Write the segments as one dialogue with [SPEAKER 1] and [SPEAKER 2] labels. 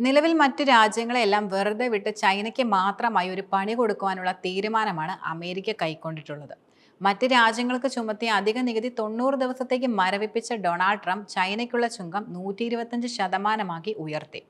[SPEAKER 1] നിലവിൽ മറ്റു രാജ്യങ്ങളെല്ലാം വെറുതെ വിട്ട് ചൈനയ്ക്ക് മാത്രമായി ഒരു പണി കൊടുക്കുവാനുള്ള തീരുമാനമാണ് അമേരിക്ക കൈക്കൊണ്ടിട്ടുള്ളത്. മറ്റ് രാജ്യങ്ങൾക്ക് ചുമത്തിയ അധിക നികുതി 90 ദിവസത്തേക്ക് മരവിപ്പിച്ച ഡൊണാൾഡ് ട്രംപ് ചൈനയ്ക്കുള്ള ചുങ്കം 125% ഉയർത്തി.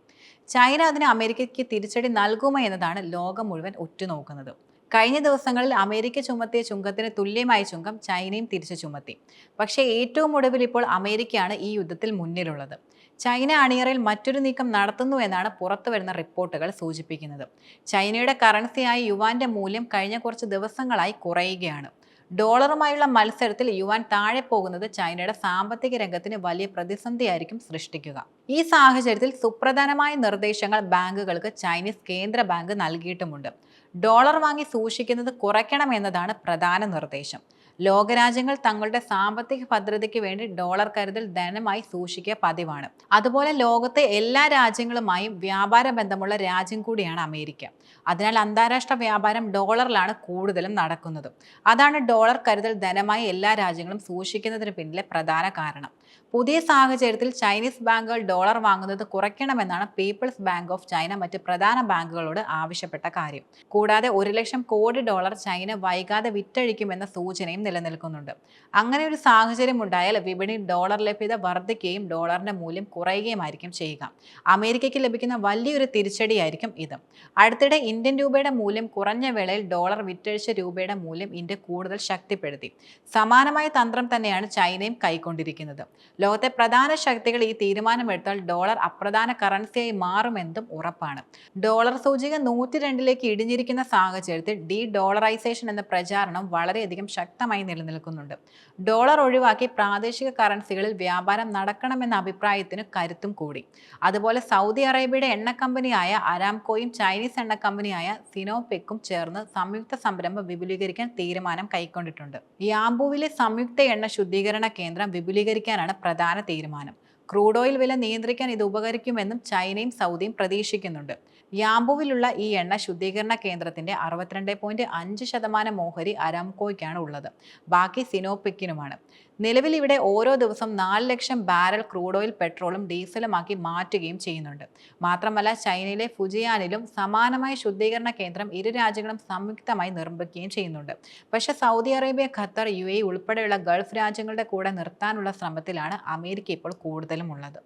[SPEAKER 1] ചൈന അതിന് അമേരിക്കയ്ക്ക് തിരിച്ചടി നൽകുമോ എന്നതാണ് ലോകം മുഴുവൻ ഉറ്റുനോക്കുന്നത്. കഴിഞ്ഞ ദിവസങ്ങളിൽ അമേരിക്ക ചുമത്തിയ ചുങ്കത്തിന് തുല്യമായ ചുങ്കം ചൈനയും തിരിച്ചു ചുമത്തി. പക്ഷേ ഏറ്റവും ഒടുവിൽ ഇപ്പോൾ അമേരിക്കയാണ് ഈ യുദ്ധത്തിൽ മുന്നിലുള്ളത്. ചൈന അണിയറയിൽ മറ്റൊരു നീക്കം നടത്തുന്നു എന്നാണ് പുറത്തുവരുന്ന റിപ്പോർട്ടുകൾ സൂചിപ്പിക്കുന്നത്. ചൈനയുടെ കറൻസിയായ യുവാന്റെ മൂല്യം കഴിഞ്ഞ കുറച്ച് ദിവസങ്ങളായി കുറയുകയാണ്. ഡോളറുമായുള്ള മത്സരത്തിൽ യുവാൻ താഴെ പോകുന്നത് ചൈനയുടെ സാമ്പത്തിക രംഗത്തിന് വലിയ പ്രതിസന്ധിയായിരിക്കും സൃഷ്ടിക്കുക. ഈ സാഹചര്യത്തിൽ സുപ്രധാനമായ നിർദ്ദേശങ്ങൾ ബാങ്കുകൾക്ക് ചൈനീസ് കേന്ദ്ര ബാങ്ക് നൽകിയിട്ടുമുണ്ട്. ഡോളർ വാങ്ങി സൂക്ഷിക്കുന്നത് കുറയ്ക്കണമെന്നതാണ് പ്രധാന നിർദ്ദേശം. ലോകരാജ്യങ്ങൾ തങ്ങളുടെ സാമ്പത്തിക ഭദ്രതയ്ക്ക് വേണ്ടി ഡോളർ കരുതൽ ധനമായി സൂക്ഷിക്കുക പതിവാണ്. അതുപോലെ ലോകത്തെ എല്ലാ രാജ്യങ്ങളുമായും വ്യാപാര ബന്ധമുള്ള രാജ്യം കൂടിയാണ് അമേരിക്ക. അതിനാൽ അന്താരാഷ്ട്ര വ്യാപാരം ഡോളറിലാണ് കൂടുതലും നടക്കുന്നത്. അതാണ് ഡോളർ കരുതൽ ധനമായി എല്ലാ രാജ്യങ്ങളും സൂക്ഷിക്കുന്നതിന് പിന്നിലെ പ്രധാന കാരണം. പുതിയ സാഹചര്യത്തിൽ ചൈനീസ് ബാങ്കുകൾ ഡോളർ വാങ്ങുന്നത് കുറയ്ക്കണമെന്നാണ് പീപ്പിൾസ് ബാങ്ക് ഓഫ് ചൈന മറ്റ് പ്രധാന ബാങ്കുകളോട് ആവശ്യപ്പെട്ട കാര്യം. കൂടാതെ 1,00,000 കോടി ഡോളർ ചൈന വൈകാതെ വിറ്റഴിക്കുമെന്ന സൂചനയും നിലനിൽക്കുന്നുണ്ട്. അങ്ങനെ ഒരു സാഹചര്യം ഉണ്ടായാൽ വിപണിയിൽ ഡോളർ ലഭ്യത വർദ്ധിക്കുകയും ഡോളറിന്റെ മൂല്യം കുറയുകയുമായിരിക്കും ചെയ്യുക. അമേരിക്കയ്ക്ക് ലഭിക്കുന്ന വലിയൊരു തിരിച്ചടിയായിരിക്കും ഇത്. അടുത്തിടെ ഇന്ത്യൻ രൂപയുടെ മൂല്യം കുറഞ്ഞ വേളയിൽ ഡോളർ വിറ്റഴിച്ച രൂപയുടെ മൂല്യം ഇന്ത്യ കൂടുതൽ ശക്തിപ്പെടുത്തി. സമാനമായ തന്ത്രം തന്നെയാണ് ചൈനയും കൈക്കൊണ്ടിരിക്കുന്നത്. ലോകത്തെ പ്രധാന ശക്തികൾ ഈ തീരുമാനമെടുത്താൽ ഡോളർ അപ്രധാന കറൻസിയായി മാറുമെന്നും ഉറപ്പാണ്. ഡോളർ സൂചിക 102ലേക്ക് ഇടിഞ്ഞിരിക്കുന്ന സാഹചര്യത്തിൽ ഡി ഡോളറൈസേഷൻ എന്ന പ്രചാരണം വളരെയധികം ശക്തമായി നിലനിൽക്കുന്നുണ്ട്. ഡോളർ ഒഴിവാക്കി പ്രാദേശിക കറൻസികളിൽ വ്യാപാരം നടക്കണമെന്ന അഭിപ്രായത്തിന് കരുത്തും കൂടി. അതുപോലെ സൗദി അറേബ്യയുടെ എണ്ണ കമ്പനിയായ അരാംകോയും ചൈനീസ് എണ്ണ കമ്പനിയായ സിനോപെക്കും ചേർന്ന് സംയുക്ത സംരംഭം വിപുലീകരിക്കാൻ തീരുമാനം കൈക്കൊണ്ടിട്ടുണ്ട്. യാംബുവിലെ സംയുക്ത എണ്ണ ശുദ്ധീകരണ കേന്ദ്രം വിപുലീകരിക്കാനാണ് പ്രധാന തീരുമാനം. ക്രൂഡ് ഓയിൽ വില നിയന്ത്രിക്കാൻ ഇത് ഉപകരിക്കുമെന്നും ചൈനയും സൗദിയും പ്രതീക്ഷിക്കുന്നുണ്ട്. യാംബുവിലുള്ള ഈ എണ്ണ ശുദ്ധീകരണ കേന്ദ്രത്തിന്റെ 62.5% ഓഹരി അരാംകോയ്ക്കാണ് ഉള്ളത്. ബാക്കി സിനോപെക്കിനുമാണ്. നിലവിൽ ഇവിടെ ഓരോ ദിവസം 4 ലക്ഷം ബാരൽ ക്രൂഡ് ഓയിൽ പെട്രോളും ഡീസലുമാക്കി മാറ്റുകയും ചെയ്യുന്നുണ്ട്. മാത്രമല്ല ചൈനയിലെ ഫുജിയാനിലും സമാനമായ ശുദ്ധീകരണ കേന്ദ്രം ഇരു രാജ്യങ്ങളും സംയുക്തമായി നിർമ്മിക്കുകയും ചെയ്യുന്നുണ്ട്. പക്ഷേ സൗദി അറേബ്യ, ഖത്തർ, UAE ഉൾപ്പെടെയുള്ള ഗൾഫ് രാജ്യങ്ങളുടെ കൂടെ നിർത്താനുള്ള ശ്രമത്തിലാണ് അമേരിക്ക ഇപ്പോൾ കൂടുതലും ഉള്ളത്.